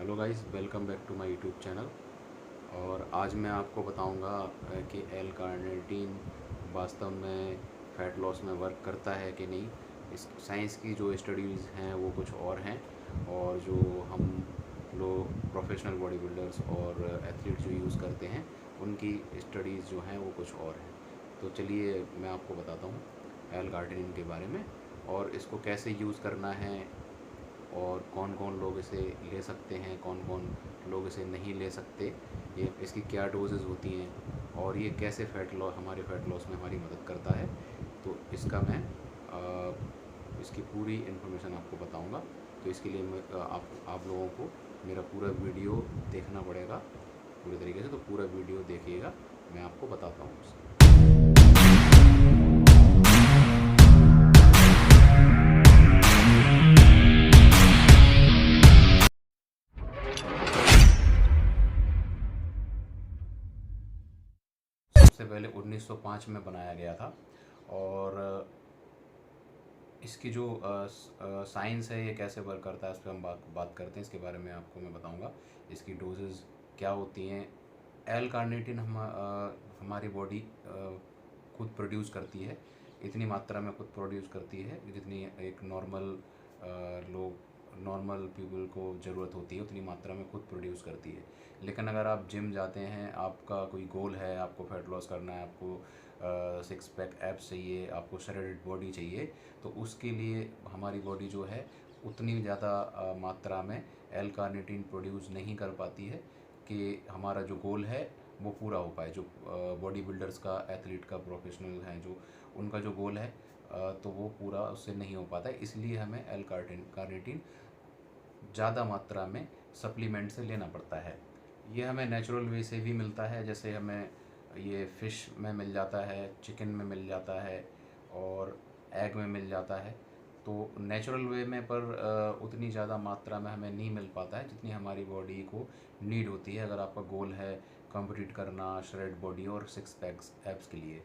Hello guys, welcome back to my YouTube channel. और आज मैं आपको बताऊंगा कि एल कार्निटीन वास्तव में फ़ैट लॉस में वर्क करता है कि नहीं। इस साइंस की जो स्टडीज़ हैं वो कुछ और हैं, और जो हम लोग प्रोफेशनल बॉडी बिल्डर्स और एथलीट जो यूज़ करते हैं उनकी स्टडीज़ जो हैं वो कुछ और हैं। तो चलिए मैं आपको बताता हूँ एल कार्निटीन के बारे में, और इसको कैसे यूज़ करना है, और कौन कौन लोग इसे ले सकते हैं, कौन कौन लोग इसे नहीं ले सकते, ये इसकी क्या डोजेज़ होती हैं, और ये कैसे हमारे फ़ैट लॉस में हमारी मदद करता है। तो इसका मैं इसकी पूरी इन्फॉर्मेशन आपको बताऊंगा। तो इसके लिए आप लोगों को मेरा पूरा वीडियो देखना पड़ेगा पूरे तरीके से। तो पूरा वीडियो देखिएगा, मैं आपको बताता हूँ। सबसे पहले 1905 में बनाया गया था, और इसकी जो साइंस है, ये कैसे वर्क करता है, उस पर हम बात करते हैं। इसके बारे में आपको मैं बताऊंगा इसकी डोजेज़ क्या होती हैं। एल कार्निटीन हमारी बॉडी खुद प्रोड्यूस करती है, इतनी मात्रा में खुद प्रोड्यूस करती है जितनी एक नॉर्मल पीपल को ज़रूरत होती है, उतनी मात्रा में खुद प्रोड्यूस करती है। लेकिन अगर आप जिम जाते हैं, आपका कोई गोल है, आपको फैट लॉस करना है, आपको सिक्स पैक एब्स चाहिए, आपको शेडेड बॉडी चाहिए, तो उसके लिए हमारी बॉडी जो है उतनी ज़्यादा मात्रा में एल कार्निटीन प्रोड्यूस नहीं कर पाती है कि हमारा जो गोल है वो पूरा हो पाए। जो बॉडी बिल्डर्स का, एथलीट का, प्रोफेशनल हैं जो, उनका जो गोल है तो वो पूरा उससे नहीं हो पाता है। इसलिए हमें एल कार्निटीन ज़्यादा मात्रा में सप्लीमेंट से लेना पड़ता है। ये हमें नेचुरल वे से भी मिलता है, जैसे हमें ये फ़िश में मिल जाता है, चिकन में मिल जाता है, और एग में मिल जाता है। तो नेचुरल वे में पर उतनी ज़्यादा मात्रा में हमें नहीं मिल पाता है जितनी हमारी बॉडी को नीड होती है, अगर आपका गोल है कम्पीट करना श्रेड बॉडी और सिक्स पैक्स एब्स के लिए।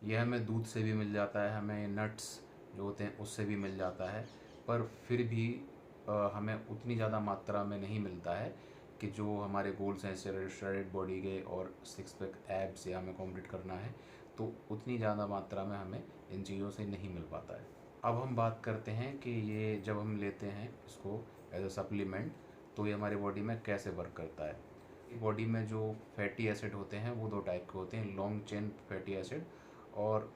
यह हमें दूध से भी मिल जाता है, हमें नट्स जो होते हैं उससे भी मिल जाता है, पर फिर भी हमें उतनी ज़्यादा मात्रा में नहीं मिलता है कि जो हमारे गोल्स हैं श्रेडेड बॉडी के और सिक्स पैक एब्स से हमें कॉम्पीट करना है, तो उतनी ज़्यादा मात्रा में हमें इन चीज़ों से नहीं मिल पाता है। अब हम बात करते हैं कि ये जब हम लेते हैं इसको एज अ सप्लीमेंट, तो ये हमारी बॉडी में कैसे वर्क करता है। बॉडी में जो फैटी एसिड होते हैं वो दो टाइप के होते हैं, लॉन्ग चेन फैटी एसिड और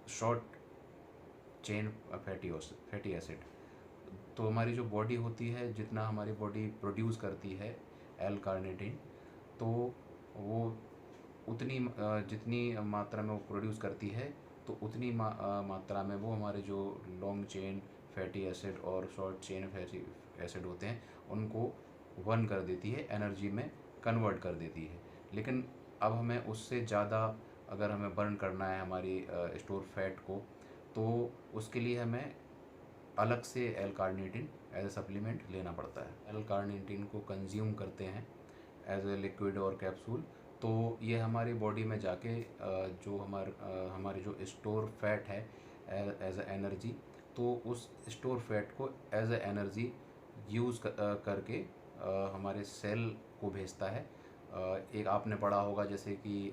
शॉर्ट चेन फैटी एसिड। तो हमारी जो बॉडी होती है, जितना हमारी बॉडी प्रोड्यूस करती है एल कार्निटीन, तो वो जितनी मात्रा में वो प्रोड्यूस करती है, तो उतनी मात्रा में वो हमारे जो लॉन्ग चेन फैटी एसिड और शॉर्ट चेन फैटी एसिड होते हैं उनको बर्न कर देती है, एनर्जी में कन्वर्ट कर देती है। लेकिन अब हमें उससे ज़्यादा अगर हमें बर्न करना है हमारी स्टोर फैट को, तो उसके लिए हमें अलग से L carnitine as a supplement लेना पड़ता है। एल कार्निटीन को कंज्यूम करते हैं एज ए लिक्विड और कैप्सूल, तो ये हमारी बॉडी में जाके जो हमारी जो स्टोर फैट है एज ए एनर्जी, तो उस स्टोर फैट को एज ए एनर्जी यूज़ करके हमारे सेल को भेजता है। एक आपने पढ़ा होगा जैसे कि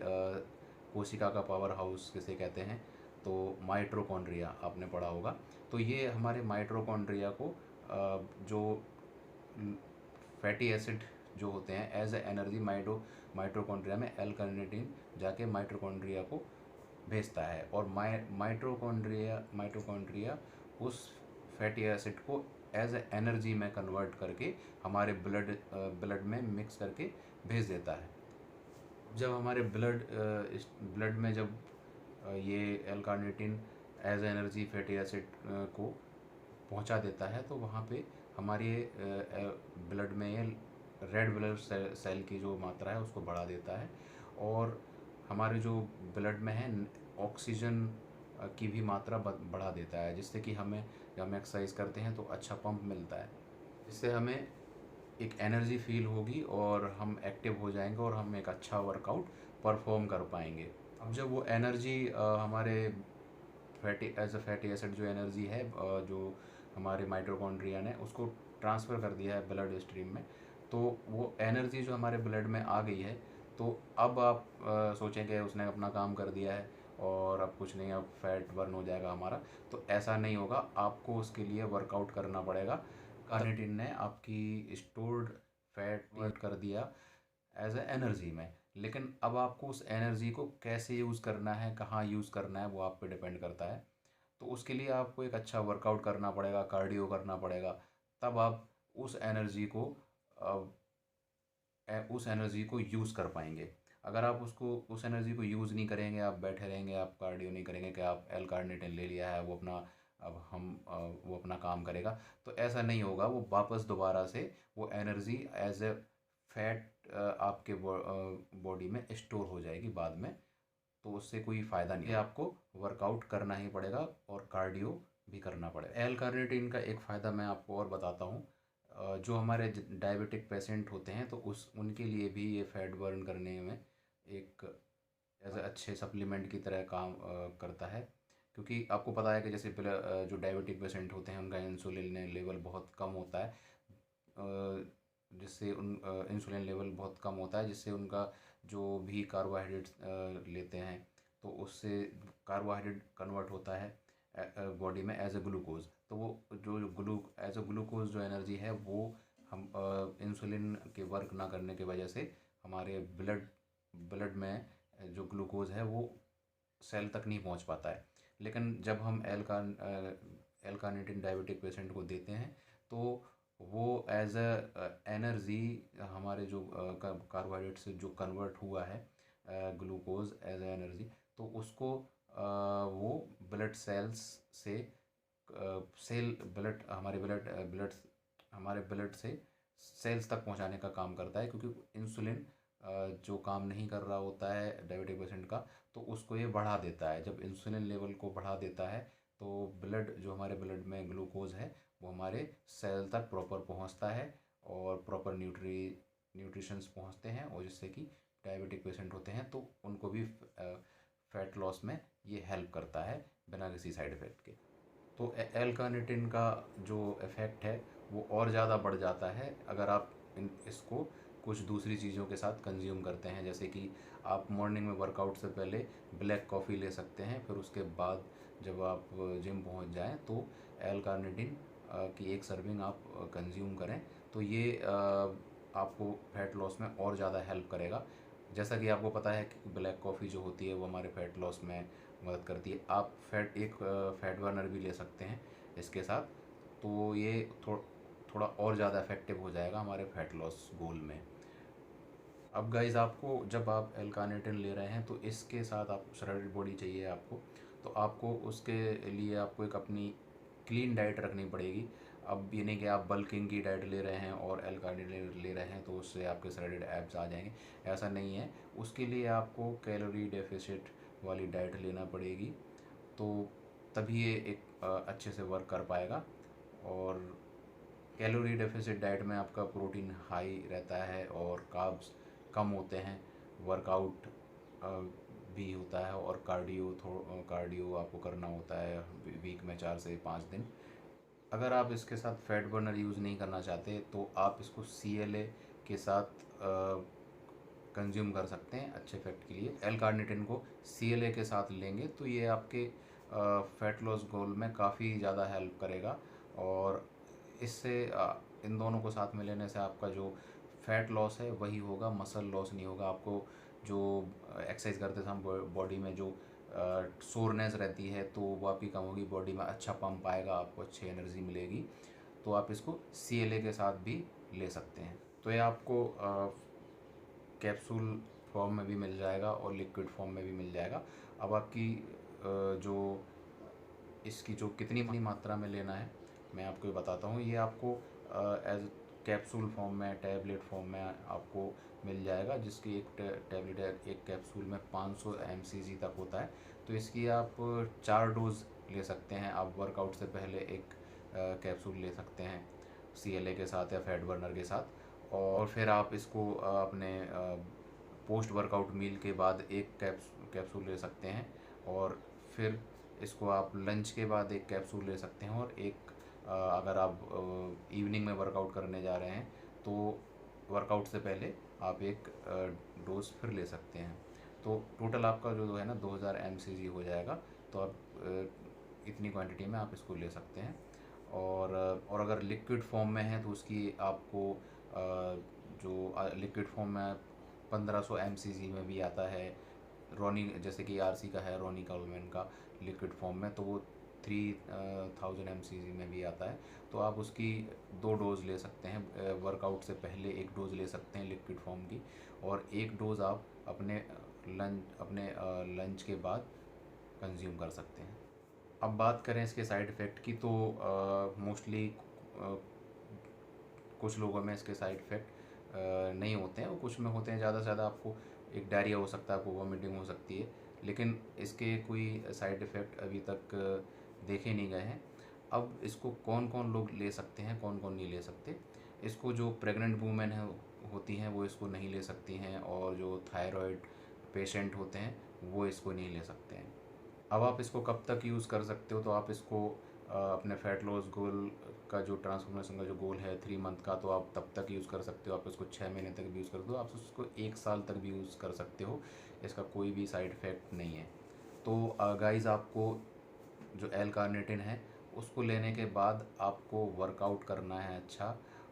कोशिका का पावर हाउस किसे कहते हैं, तो माइटोकॉन्ड्रिया आपने पढ़ा होगा। तो ये हमारे माइटोकॉन्ड्रिया को जो फैटी एसिड जो होते हैं एज ए एनर्जी माइटोकॉन्ड्रिया में एल कार्निटीन जाके माइटोकॉन्ड्रिया को भेजता है, और माइटोकॉन्ड्रिया उस फैटी एसिड को एज ए एनर्जी में कन्वर्ट करके हमारे ब्लड में मिक्स करके भेज देता है। जब हमारे ब्लड में जब ये L carnitine as energy fatty acid को पहुंचा देता है, तो वहाँ पे हमारे ब्लड में ये रेड ब्लड सेल की जो मात्रा है उसको बढ़ा देता है, और हमारे जो ब्लड में है ऑक्सीजन की भी मात्रा बढ़ा देता है, जिससे कि हमें जब हम एक्सरसाइज करते हैं तो अच्छा पंप मिलता है, इससे हमें एक एनर्जी फील होगी और हम एक्टिव हो जाएंगे और हम एक अच्छा वर्कआउट परफॉर्म कर पाएंगे। अब जब वो एनर्जी हमारे फैटी एसिड जो एनर्जी है जो हमारे माइटोकॉन्ड्रिया ने उसको ट्रांसफ़र कर दिया है ब्लड स्ट्रीम में, तो वो एनर्जी जो हमारे ब्लड में आ गई है, तो अब आप सोचेंगे उसने अपना काम कर दिया है और अब कुछ नहीं, अब फैट बर्न हो जाएगा हमारा। तो ऐसा नहीं होगा, आपको उसके लिए वर्कआउट करना पड़ेगा। कार्निटिन ने आपकी स्टोर्ड फैट कन्वर्ट कर दिया एज ए एनर्जी में। लेकिन अब आपको उस एनर्जी को कैसे यूज़ करना है, कहाँ यूज़ करना है, वो आप पे डिपेंड करता है। तो उसके लिए आपको एक अच्छा वर्कआउट करना पड़ेगा, कार्डियो करना पड़ेगा। तब आप उस एनर्जी को उस एनर्जी को यूज़ कर पाएंगे। अगर आप उसको उस एनर्जी को यूज़ नहीं करेंगे, आप बैठे रहेंगे, आप कार्डियो नहीं करेंगे कि आप एल कार्निटिन ले लिया है, वो अपना अब हम वो अपना काम करेगा, तो ऐसा नहीं होगा। वो वापस दोबारा से वो एनर्जी एज ए फैट आपके बॉडी में स्टोर हो जाएगी बाद में। तो उससे कोई फ़ायदा नहीं है, आपको वर्कआउट करना ही पड़ेगा और कार्डियो भी करना पड़ेगा। एल कार्निटिन का एक फ़ायदा मैं आपको और बताता हूँ। जो हमारे डायबिटिक पेशेंट होते हैं, तो उस उनके लिए भी ये फैट बर्न करने में एक एज अच्छे सप्लीमेंट की तरह काम करता है। क्योंकि आपको पता है कि जैसे जो डायबिटिक पेशेंट होते हैं उनका इंसुलिन लेवल बहुत कम होता है, जिससे उन इंसुलिन लेवल बहुत कम होता है, जिससे उनका जो भी कार्बोहाइड्रेट्स लेते हैं, तो उससे कार्बोहाइड्रेट कन्वर्ट होता है बॉडी में एज ए ग्लूकोज। तो वो जो एज ए ग्लूकोज जो एनर्जी है, वो हम इंसुलिन के वर्क ना करने की वजह से हमारे ब्लड में जो ग्लूकोज है वो सेल तक नहीं पहुंच पाता है। लेकिन जब हम एल कार्निटिन डायबिटिक पेशेंट को देते हैं, तो वो एज अ एनर्जी हमारे जो कार्बोहाइड्रेट से जो कन्वर्ट हुआ है ग्लूकोज एज ए एनर्जी, तो उसको वो ब्लड सेल्स से सेल ब्लड हमारे ब्लड से सेल्स तक पहुंचाने का काम करता है। क्योंकि इंसुलिन जो काम नहीं कर रहा होता है डायबिटिक पेशेंट का, तो उसको ये बढ़ा देता है। जब इंसुलिन लेवल को बढ़ा देता है, तो जो हमारे ब्लड में ग्लूकोज है वो हमारे सेल तक प्रॉपर पहुंचता है और प्रॉपर न्यूट्रिशंस पहुंचते हैं, और जिससे कि डायबिटिक पेशेंट होते हैं तो उनको भी फैट लॉस में ये हेल्प करता है बिना किसी साइड इफ़ेक्ट के। तो एल कार्निटिन का जो इफ़ेक्ट है वो और ज़्यादा बढ़ जाता है अगर आप इसको कुछ दूसरी चीज़ों के साथ कंज्यूम करते हैं। जैसे कि आप मॉर्निंग में वर्कआउट से पहले ब्लैक कॉफ़ी ले सकते हैं, फिर उसके बाद जब आप जिम पहुंच जाएं तो एल कार्निटिन की एक सर्विंग आप कंज्यूम करें। तो ये आपको फैट लॉस में और ज़्यादा हेल्प करेगा। जैसा कि आपको पता है कि ब्लैक कॉफ़ी जो होती है वो हमारे फैट लॉस में मदद करती है। आप फैट बर्नर भी ले सकते हैं इसके साथ, तो ये थोड़ा और ज़्यादा इफेक्टिव हो जाएगा हमारे फैट लॉस गोल में। अब गाइज़, आपको जब आप एल कार्निटिन ले रहे हैं तो इसके साथ आप शरेडेड बॉडी चाहिए आपको, तो आपको उसके लिए आपको एक अपनी क्लीन डाइट रखनी पड़ेगी। अब ये नहीं कि आप बल्किंग की डाइट ले रहे हैं और एल कार्निटिन ले रहे हैं तो उससे आपके शरेडेड एब्स आ जाएंगे, ऐसा नहीं है। उसके लिए आपको कैलोरी डेफिसिट वाली डाइट लेना पड़ेगी, तो तभी ये एक अच्छे से वर्क कर पाएगा। और कैलोरी डेफिसिट डाइट में आपका प्रोटीन हाई रहता है और कार्ब्स कम होते हैं। वर्कआउट भी होता है और कार्डियो आपको करना होता है वीक में 4 से 5 दिन। अगर आप इसके साथ फैट बर्नर यूज़ नहीं करना चाहते तो आप इसको CLA के साथ कंज्यूम कर सकते हैं अच्छे फैट के लिए। एल कार्निटिन को CLA के साथ लेंगे तो ये आपके फैट लॉस गोल में काफ़ी ज़्यादा हेल्प करेगा। और इससे इन दोनों को साथ में लेने से आपका जो फैट लॉस है वही होगा, मसल लॉस नहीं होगा। आपको जो एक्सरसाइज करते समय बॉडी में जो सोरनेस रहती है तो वो आपकी कम होगी, बॉडी में अच्छा पंप आएगा, आपको अच्छी एनर्जी मिलेगी। तो आप इसको CLA के साथ भी ले सकते हैं। तो ये आपको कैप्सूल फॉर्म में भी मिल जाएगा और लिक्विड फॉर्म में भी मिल जाएगा। अब आपकी जो इसकी जो कितनी मात्रा में लेना है मैं आपको बताता हूँ। ये आपको एज कैप्सूल फॉर्म में, टैबलेट फॉर्म में आपको मिल जाएगा, जिसकी एक टैबलेट है, एक कैप्सूल में 500 mcg तक होता है। तो इसकी आप 4 डोज ले सकते हैं। आप वर्कआउट से पहले एक कैप्सूल ले सकते हैं CLA के साथ या फैट बर्नर के साथ, और फिर आप इसको अपने पोस्ट वर्कआउट मील के बाद एक कैप्सूल ले सकते हैं, और फिर इसको आप लंच के बाद एक कैप्सूल ले सकते हैं। और एक अगर आप इवनिंग में वर्कआउट करने जा रहे हैं तो वर्कआउट से पहले आप एक डोज फिर ले सकते हैं। तो टोटल आपका जो है ना 2000 mcg हो जाएगा। तो आप इतनी क्वांटिटी में आप इसको ले सकते हैं। और अगर लिक्विड फॉर्म में है तो उसकी आपको जो लिक्विड फॉर्म में 1500 mcg में भी आता है। रोनी जैसे कि आरसी का है, रोनी कॉलमैन का लिक्विड फॉर्म में, तो वो 3000 mcg में भी आता है। तो आप उसकी 2 डोज ले सकते हैं। वर्कआउट से पहले एक डोज ले सकते हैं लिक्विड फॉर्म की, और एक डोज आप अपने लंच के बाद कंज्यूम कर सकते हैं। अब बात करें इसके साइड इफ़ेक्ट की, तो मोस्टली कुछ लोगों में इसके साइड इफ़ेक्ट नहीं होते हैं, और कुछ में होते हैं। ज़्यादा से ज़्यादा आपको एक डायरिया हो सकता है, आपको वॉमिटिंग हो सकती है, लेकिन इसके कोई साइड इफ़ेक्ट अभी तक देखे नहीं गए हैं। अब इसको कौन कौन लोग ले सकते हैं, कौन कौन नहीं ले सकते। इसको जो प्रेग्नेंट वूमेन है होती हैं वो इसको नहीं ले सकती हैं, और जो थायराइड पेशेंट होते हैं वो इसको नहीं ले सकते हैं। अब आप इसको कब तक यूज़ कर सकते हो, तो आप इसको अपने फैट लॉस गोल का जो ट्रांसफॉर्मेशन का जो गोल है 3 मंथ का, तो आप तब तक यूज़ कर सकते हो। आप इसको 6 महीने तक भी यूज़ कर दो, आप इसको 1 साल तक भी यूज़ कर सकते हो। इसका कोई भी साइड इफ़ेक्ट नहीं है। तो गाइज़, आपको जो एल कार्निटिन है उसको लेने के बाद आपको वर्कआउट करना है,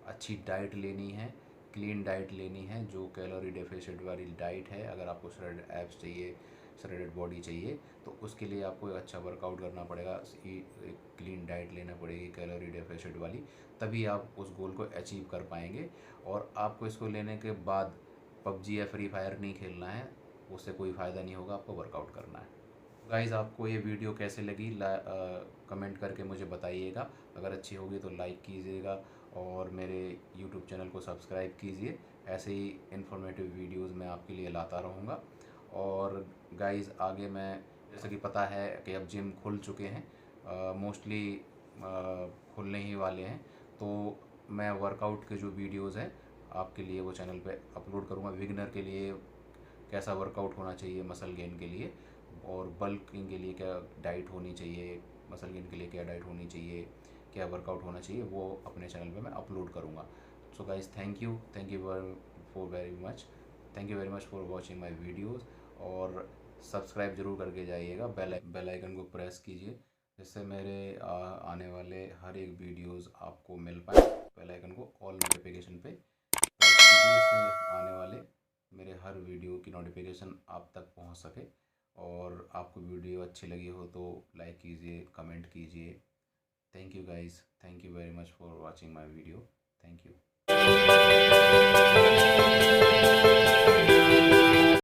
अच्छी डाइट लेनी है, क्लीन डाइट लेनी है, जो कैलोरी डेफिसिट वाली डाइट है। अगर आपको श्रेडेड एब्स चाहिए, श्रेडेड बॉडी चाहिए, तो उसके लिए आपको एक अच्छा वर्कआउट करना पड़ेगा, एक क्लीन डाइट लेना पड़ेगी कैलोरी डेफिसिट वाली, तभी आप उस गोल को अचीव कर पाएंगे। और आपको इसको लेने के बाद पबजी या फ्री फायर नहीं खेलना है, उससे कोई फ़ायदा नहीं होगा, आपको वर्कआउट करना है। गाइज़, आपको ये वीडियो कैसे लगी कमेंट करके मुझे बताइएगा। अगर अच्छी होगी तो लाइक कीजिएगा, और मेरे यूट्यूब चैनल को सब्सक्राइब कीजिए। ऐसे ही इन्फॉर्मेटिव वीडियोस मैं आपके लिए लाता रहूँगा। और गाइज़, आगे मैं, जैसे कि पता है कि अब जिम खुल चुके हैं, मोस्टली खुलने ही वाले हैं, तो मैं वर्कआउट के जो वीडियोस हैं आपके लिए वो चैनल पे अपलोड करूँगा। बिगिनर के लिए कैसा वर्कआउट होना चाहिए मसल गेन के लिए, और बल्किंग के लिए क्या डाइट होनी चाहिए, मसल गेन के लिए क्या डाइट होनी चाहिए, क्या वर्कआउट होना चाहिए, वो अपने चैनल पे मैं अपलोड करूँगा। So guys, thank you for very much, thank you very much for watching my videos. और सब्सक्राइब जरूर करके जाइएगा, बेल आइकन को प्रेस कीजिए, जिससे मेरे आने वाले हर एक वीडियोज़ आपको मिल पाए। बेल आइकन को ऑल नोटिफिकेशन पे प्रेस कीजिए, जिससे आने वाले मेरे हर वीडियो की नोटिफिकेशन आप तक पहुंच सके। और आपको वीडियो अच्छी लगी हो तो लाइक कीजिए, कमेंट कीजिए। Thank you guys, thank you very much for watching my video. Thank you.